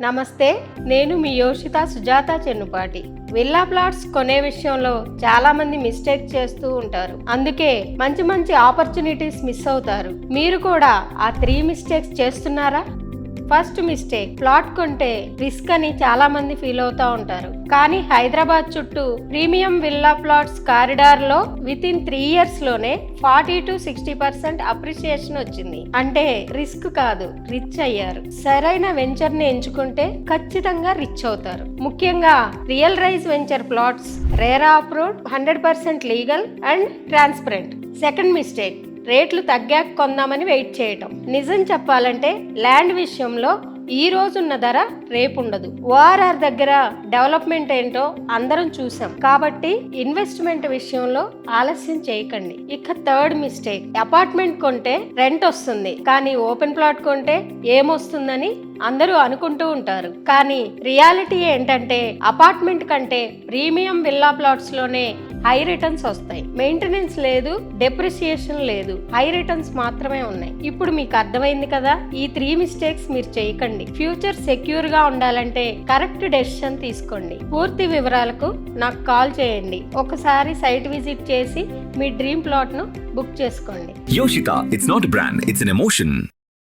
నమస్తే, నేను మీ యోషిత Sujatha Chennupati. Villa plots కొనే విషయంలో చాలా మంది మిస్టేక్ చేస్తూ ఉంటారు. అందుకే మంచి మంచి ఆపర్చునిటీస్ మిస్ అవుతారు. మీరు కూడా ఆ 3 మిస్టేక్స్ చేస్తున్నారా? ఫస్ట్ మిస్టేక్, ప్లాట్ కొంటే రిస్క్ అని చాలా మంది ఫీల్ అవుతా ఉంటారు. కానీ హైదరాబాద్ చుట్టూ ప్రీమియం విల్లా ప్లాట్స్ కారిడార్ లో విత్ ఇన్ 3 years లోనే 40 to 60% అప్రిసియేషన్ వచ్చింది. అంటే రిస్క్ కాదు, రిచ్ అయ్యారు. సరైన వెంచర్ ని ఎంచుకుంటే ఖచ్చితంగా రిచ్ అవుతారు. ముఖ్యంగా real rise venture plots RERA approved, 100% legal and transparent. Second mistake, రేట్లు తగ్గాక కొందామని వెయిట్ చేయటం. నిజం చెప్పాలంటే ల్యాండ్ విషయంలో ఈ రోజున్న ధర రేపు ఉండదు. ఓఆర్ఆర్ దగ్గర డెవలప్మెంట్ ఏంటో అందరం చూసాం. కాబట్టి ఇన్వెస్ట్మెంట్ విషయంలో ఆలస్యం చేయకండి. ఇక థర్డ్ మిస్టేక్, అపార్ట్మెంట్ కొంటే రెంట్ వస్తుంది, కానీ ఓపెన్ ప్లాట్ కొంటే ఏమొస్తుందని అందరూ అనుకుంటూ ఉంటారు. కానీ రియాలిటీ ఏంటంటే అపార్ట్మెంట్ కంటే ప్రీమియం విల్లా ప్లాట్స్ లోనే హై రిటర్న్స్ వస్తాయి. మెయింటెనెన్స్ లేదు, డెప్రిసియేషన్ లేదు, హై రిటర్న్స్ మాత్రమే ఉన్నాయి. ఇప్పుడు మీకు అర్థమైంది కదా, ఈ 3 మిస్టేక్స్ మీరు చేయకండి. ఫ్యూచర్ సెక్యూర్ గా ఉండాలంటే కరెక్ట్ డెసిషన్ తీసుకోండి. పూర్తి వివరాలకు నాకు కాల్ చేయండి. ఒకసారి సైట్ విజిట్ చేసి మీ డ్రీమ్ ప్లాట్ ను బుక్ చేసుకోండి. Yoshita, it's not a brand, it's an emotion.